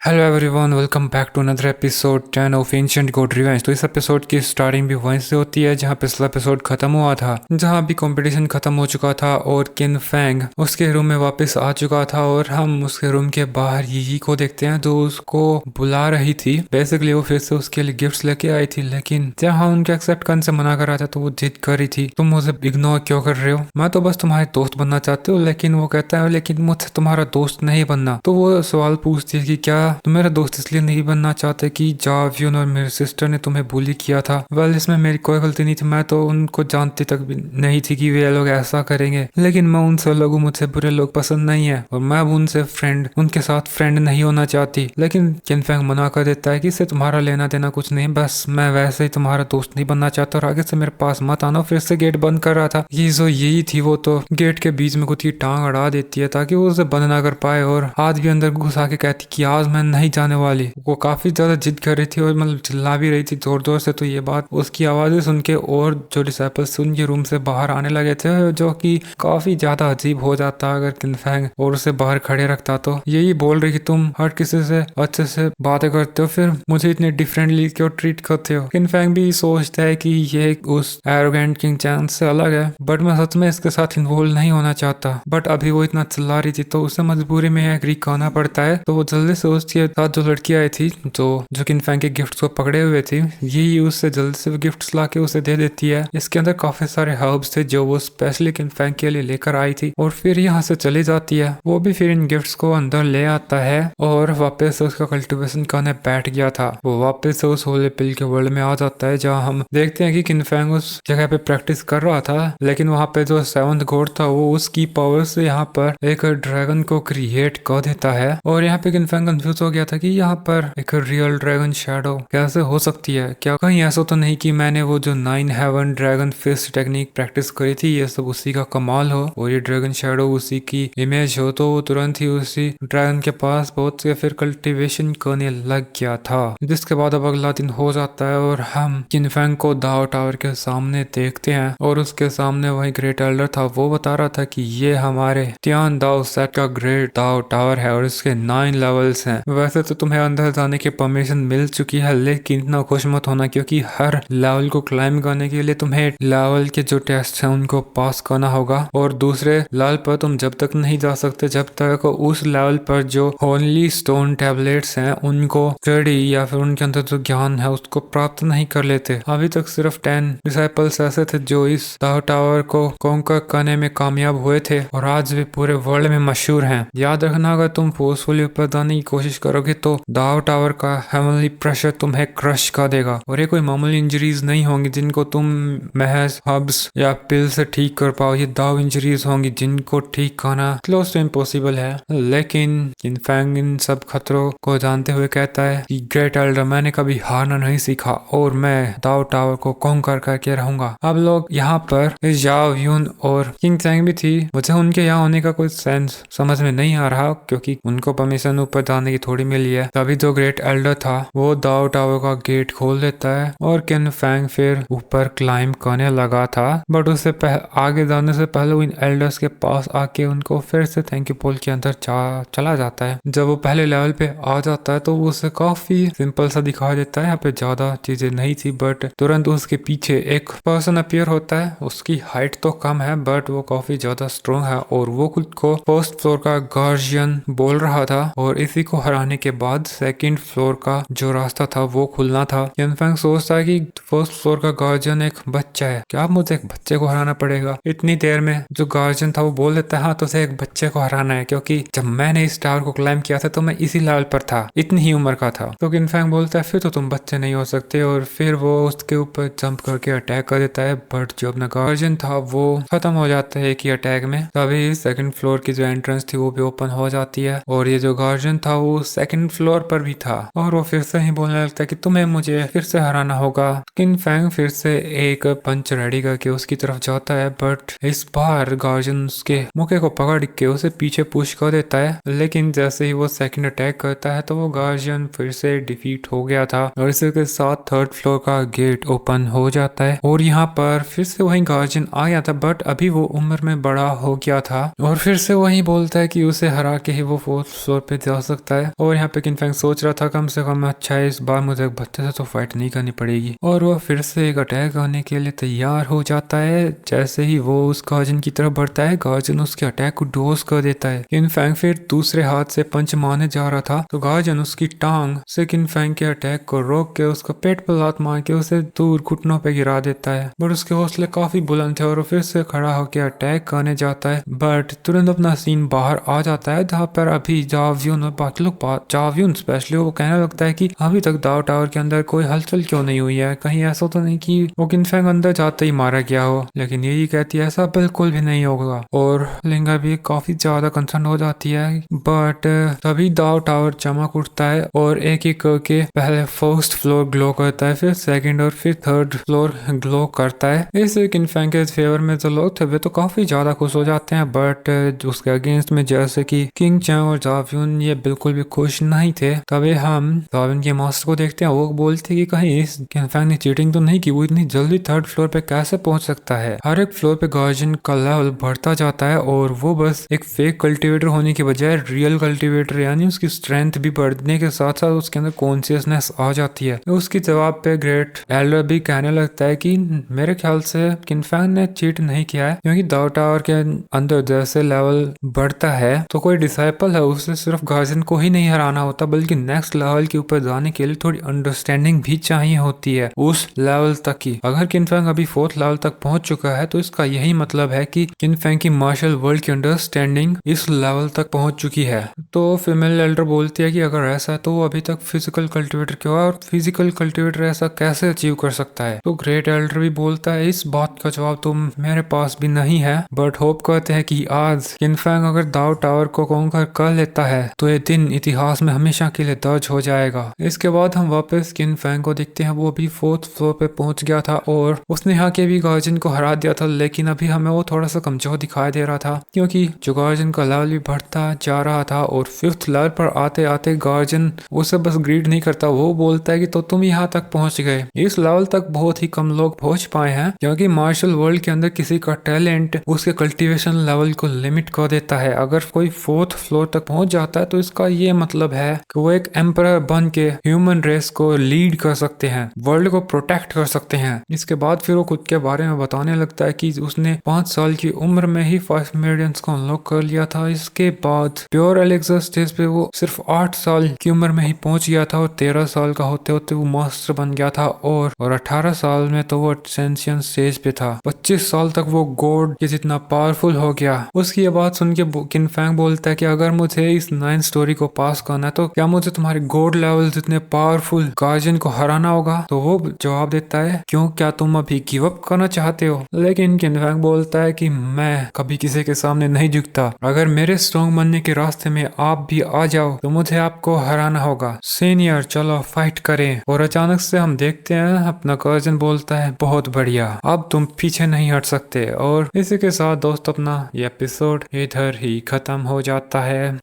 Hello everyone, welcome back to another episode 10 of ancient god revenge. तो इस episode की starting भी वहीं से होती है जहां पिछला एपिसोड खत्म हुआ था, जहां अभी कंपटीशन खत्म हो चुका था और किन फैंग उसके रूम में वापस आ चुका था और हम उसके रूम के बाहर यी को देखते हैं जो उसको बुला रही थी। बेसिकली वो फिर से उसके लिए गिफ्ट्स लेके आई थी, लेकिन जहां उनके एक्सेप्ट करने से मना कर रहा था तो वो जिद कर रही थी, तुम मुझे इग्नोर क्यों कर रहे हो, मैं तो बस तुम्हारे दोस्त बनना चाहती हूँ। लेकिन वो कहता है लेकिन मुझसे तुम्हारा दोस्त नहीं बनना। तो वो सवाल पूछती है कि क्या तुम मेरा दोस्त इसलिए नहीं बनना चाहते कि जावियन और मेरे सिस्टर ने तुम्हें बुली किया था। वेल, इसमें मेरी कोई गलती नहीं थी, मैं तो उनको जानती तक भी नहीं थी कि वे लोग ऐसा करेंगे। लेकिन मैं उनसे लोगों मुझसे बुरे लोग पसंद नहीं है और मैं उनसे उनके साथ फ्रेंड नहीं होना चाहती। लेकिन किनफेंग मना कर देता है कि इससे तुम्हारा लेना देना कुछ नहीं, बस मैं वैसे ही तुम्हारा दोस्त नहीं बनना चाहता और आगे से मेरे पास मत आना। फिर से गेट बंद कर रहा था। ये जो यही थी वो तो गेट के बीच में खुद की टांग अड़ा देती है ताकि वो उसे बंद ना कर पाए और हाथ भी अंदर घुसा के कहती कि आज मैं नहीं जाने वाली। वो काफी ज्यादा जिद कर रही थी और मतलब चिल्ला भी रही थी जोर जोर से। तो ये बात उसकी आवाजें सुन के और जो डिसाइपल्स उनके रूम से बाहर आने लगे थे, जो कि काफी ज्यादा अजीब हो जाता अगर किनफेंग और उसे बाहर खड़े रखता। तो यही बोल रही कि तुम हर किसी से अच्छे से बातें करते हो, फिर मुझे इतने डिफरेंटली क्यों ट्रीट करते हो। किनफेंग भी सोचता है कि ये उस एरोगेंट किंग चांस से अलग है, बट मैं सच में इसके साथ इन्वॉल्व नहीं होना चाहता। बट अभी वो इतना चिल्ला रही थी तो उसे मजबूरी में एग्री करना पड़ता है। तो वो जल्दी से उसके साथ जो लड़की आई थी जो किनफेंग के गिफ्ट्स को पकड़े हुए थी, यही उससे जल्दी से गिफ्ट्स लाके उसे दे देती है। इसके अंदर काफी सारे हर्ब्स थे जो वो स्पेशली किनफेंग के लिए लेकर आई थी और फिर यहाँ से चली जाती है। वो भी फिर इन गिफ्ट्स को अंदर ले आता है और वापस से उसका कल्टीवेशन करने बैठ गया था। वो वापस से उस होली पिल के वर्ल्ड में आ जाता है जहाँ हम देखते हैं कि किनफेंग उस जगह पे प्रैक्टिस कर रहा था, लेकिन वहाँ पे जो सेवंथ गॉड था वो उसकी पावर से यहाँ पर एक ड्रैगन को क्रिएट कर देता है। और यहाँ पे किनफेंग कंफ्यूज हो गया था कि यहाँ पर एक रियल ड्रैगन शैडो कैसे हो सकती है। क्या कहीं ऐसा तो नहीं कि मैंने वो जो 9 heaven dragon fist technique practice करी थी ये सब उसी का कमाल हो और ये ड्रैगन शैडो उसी की इमेज हो। तो वो तुरंत ही उसी ड्रैगन के पास पहुंच के फिर कल्टीवेशन करने लग गया था। जिसके बाद अब अगला दिन हो जाता है और हम किनफेंग को दाओ टावर के सामने देखते हैं और उसके सामने वही ग्रेट एल्डर था। वो बता रहा था कि ये हमारे तियान दाओ सेट का ग्रेट दाओ टावर है और इसके 9 लेवल्स हैं। वैसे तो तुम्हें अंदर जाने की परमिशन मिल चुकी है, लेकिन इतना खुश मत होना क्योंकि हर लेवल को क्लाइम करने के लिए तुम्हें लेवल के जो टेस्ट हैं उनको पास करना होगा और दूसरे लेवल पर तुम जब तक नहीं जा सकते जब तक उस लेवल पर जो होनली स्टोन टैबलेट्स हैं उनको स्टडी या फिर उनके अंदर जो ज्ञान है उसको प्राप्त नहीं कर लेते। अभी तक सिर्फ 10 डिसाइपल्स ऐसे थे जो इस दाओ टावर को कॉन्कर करने में कामयाब हुए थे और आज भी पूरे वर्ल्ड में मशहूर हैं। याद रखना, अगर तुम फोर्सफुली ऊपर जाने की कोशिश करोगे तो दाव टावर का हेवनली प्रेशर तुम्हें क्रश कर देगा और ये कोई मामूली इंजरीज नहीं होंगी जिनको तुम महज हब्स या पिल से ठीक कर पाओ। ये दाव इंजरीज होंगी जिनको ठीक करना क्लोज टू इम्पॉसिबल है। लेकिन किनफेंग इन सब खतरों को जानते हुए कहता है कि ग्रेट एल्डर, मैंने कभी हारना नहीं सीखा और मैं दाव टावर को कॉन्कर करके रहूंगा। अब लोग यहाँ पर जाओ यून और किंग चैंग भी थी। मुझे उनके यहाँ होने का कोई सेंस समझ में नहीं आ रहा क्योंकि उनको परमिशन ऊपर जाने की थोड़ी मिली है। तभी जो ग्रेट एल्डर था वो दाओ टावर का गेट खोल देता है और किनफेंग फिर ऊपर क्लाइंब करने लगा था, बट उससे आगे जाने से पहले वो इन एल्डर्स के पास आके उनको फिर से थैंक यू पोल के अंदर चला जाता है। जब वो पहले लेवल पे आ जाता है तो वो उसे काफी सिंपल सा दिखा देता है, यहाँ पे ज्यादा चीजें नहीं थी, बट तुरंत उसके पीछे एक पर्सन अपीयर होता है। उसकी हाइट तो कम है बट वो काफी ज्यादा स्ट्रॉन्ग है और वो खुद को फर्स्ट फ्लोर का गार्जियन बोल रहा था और इसी को हराने के बाद सेकंड फ्लोर का जो रास्ता था वो खुलना था। किनफेंग सोचता है कि फर्स्ट फ्लोर का गार्जियन एक बच्चा है, क्या मुझे एक बच्चे को हराना पड़ेगा। इतनी देर में जो गार्जियन था वो बोल देता है हाँ तुझे एक बच्चे को हराना है क्योंकि जब मैंने इस टावर को क्लाइम किया था तो मैं इसी लेवल पर था, इतनी ही उम्र का था। तो किनफेंग बोलता है फिर तो तुम बच्चे नहीं हो सकते और फिर वो उसके ऊपर जंप करके अटैक कर देता है, बट जो अपना गार्जियन था वो खत्म हो जाता है एक ही अटैक में। तभी सेकंड फ्लोर की जो एंट्रेंस थी वो भी ओपन हो जाती है और ये जो गार्जियन था वो सेकंड फ्लोर पर भी था और वो फिर से ही बोलने लगता है कि तुम्हें मुझे फिर से हराना होगा। किनफेंग फिर से एक पंच रेडी करके उसकी तरफ जाता है, बट इस बार गार्जियन उसके मुके को पकड़ के उसे पीछे पुश कर देता है। लेकिन जैसे ही वो सेकंड अटैक करता है तो वो गार्जियन फिर से डिफीट हो गया था और इसी के साथ थर्ड फ्लोर का गेट ओपन हो जाता है और यहाँ पर फिर से वही गार्जियन आ गया था, बट अभी वो उम्र में बड़ा हो गया था और फिर से वही बोलता है कि उसे हरा के ही वो फोर्थ फ्लोर पे जा सकता है। और यहाँ पे किनफैंग सोच रहा था कम से कम अच्छा है इस बार मुझे भत्ते से तो फाइट नहीं करनी पड़ेगी, और वो फिर से एक अटैक आने के लिए तैयार हो जाता है। जैसे ही वो उस गार्जियन की तरफ बढ़ता है, गार्जियन उसके अटैक को डोज कर देता है। किनफैंग फिर दूसरे हाथ से पंच मारने जा रहा था तो गार्जियन उसकी टांग से किनफैंग के अटैक को रोक के उसका पेट पर लात मार के उसे दूर घुटनों पे गिरा देता है। बट उसके हौसले काफी बुलंद थे और वो फिर से खड़ा होकर अटैक करने जाता है, बट तुरंत अपना सीन बाहर आ जाता है जहाँ पर अभी जाव्यून और बाकी लोग जाव्यून स्पेशली वो कहने लगता है कि अभी तक दाव टावर के अंदर कोई हलचल क्यों नहीं हुई है, कहीं ऐसा तो नहीं कि वो किनफैंग अंदर जाते ही मारा गया हो। लेकिन यही कहती है ऐसा बिल्कुल भी नहीं होगा, और लिंगा भी काफी ज्यादा कंसर्न हो जाती है। बट तभी दाव टावर चमक उठता है और एक एक करके पहले फर्स्ट फ्लोर ग्लो करता है, फिर सेकंड और फिर थर्ड फ्लोर ग्लो करता है। इस किनफैंग के फेवर में जो लोग थे वे तो काफी ज्यादा खुश हो जाते हैं, बट उसके अगेंस्ट में जैसे कि किंग चैंग और जाव्यून ये बिल्कुल भी खुश नहीं थे। तभी हम जाव्यून के मास्टर को देखते हैं, वो बोलते हैं कि कहीं इस किनफैंग ने चीटिंग तो नहीं की, वो इतनी जल्दी थर्ड फ्लोर पे कैसे पहुंच सकता है। हर एक फ्लोर पे गार्जियन का लेवल बढ़ता जाता है और वो बस एक फेक कल्टीवेटर होने की बजाय रियल कल्टीवेटर, यानी उसकी स्ट्रेंथ भी बढ़ने के साथ साथ उसके अंदर कॉन्शियसनेस आ जाती है। उसकी जवाब पे ग्रेट एल्डर भी कहने लगता है कि मेरे ख्याल से किनफैंग ने चीट नहीं किया है, क्योंकि दाव टावर के अंदर जैसे लेवल बढ़ता है तो कोई डिसाइपल है उसे सिर्फ गार्जियन को ही नहीं हराना होता, बल्कि नेक्स्ट लेवल के ऊपर जाने के लिए थोड़ी अंडरस्टैंडिंग भी चाहिए होती है उस लेवल तक की। अगर किनफैंग अभी फोर्थ लेवल तक पहुंच चुका है तो इसका यही मतलब है कि किनफैंग की मार्शल वर्ल्ड की अंडरस्टैंडिंग इस लेवल तक पहुंच चुकी है। तो फीमेल एल्डर बोलती है कि अगर ऐसा है तो वो अभी तक फिजिकल कल्टीवेटर क्यों है, और फिजिकल कल्टीवेटर ऐसा कैसे अचीव कर सकता है। तो ग्रेट एल्डर भी बोलता है इस बात का जवाब तो मेरे पास भी नहीं है, बट होप करते हैं कि आज किनफैंग अगर दाव टावर को कॉन्कर कर लेता है तो ये दिन इतिहास में हमेशा के लिए दर्ज हो जाएगा। इसके बाद हम वापस किनफैंग को देखते हैं, वो भी फोर्थ फ्लोर पे पहुंच गया था और उसने यहाँ के भी गार्जियन को हरा दिया था, लेकिन अभी हमें वो थोड़ा सा कमजोर दिखाई दे रहा था क्योंकि जो गार्जियन का लेवल भी बढ़ता जा रहा था और फिफ्थ लेवल पर आते आते गार्जियन उसे बस ग्रीड नहीं करता, वो बोलता है कि तो तुम यहाँ तक पहुंच गए। इस लेवल तक बहुत ही कम लोग पहुंच पाए हैं क्योंकि मार्शल वर्ल्ड के अंदर किसी का टैलेंट उसके कल्टीवेशन लेवल को लिमिट कर देता है। अगर कोई फोर्थ फ्लोर तक पहुंच जाता है तो इसका ये मतलब है कि वो एक एम्परर बन के ह्यूमन रेस को लीड कर सकते हैं, वर्ल्ड को प्रोटेक्ट कर सकते हैं। इसके बाद फिर वो खुद के बारे में बताने लगता है कि उसने 5 साल की उम्र में ही 5 मेरिडियंस को अनलॉक कर लिया था। इसके बाद प्योर एलेक्सा स्टेज पे वो सिर्फ 8 साल की उम्र में ही पहुंच गया था और 13 साल का होते होते वो मास्टर बन गया था, और 18 साल में तो वो असेंशियन स्टेज पे था। 25 साल तक वो गॉड के जितना पावरफुल हो गया। उसकी ये बात सुन के किनफैंग बोलता है कि अगर मुझे इस 9 स्टोरी को पास करना है तो क्या मुझे तुम्हारे गॉड लेवल जितने पावरफुल गार्जियन को हराना होगा। तो वो जवाब देता है क्यों, क्या तुम अभी गिव अप करना चाहते हो। लेकिन किनफैंग बोलता है कि मैं कभी किसी के सामने नहीं झुकता, अगर मेरे स्ट्रॉन्ग बनने के रास्ते में आप भी आ जाओ तो मुझे आपको हराना होगा। सीनियर चलो फाइट करें। और अचानक से हम देखते हैं अपना गार्जियन बोलता है बहुत बढ़िया, अब तुम पीछे नहीं हट सकते। और इसी के साथ दोस्त अपना ये एपिसोड इधर ही खत्म हो जाता है।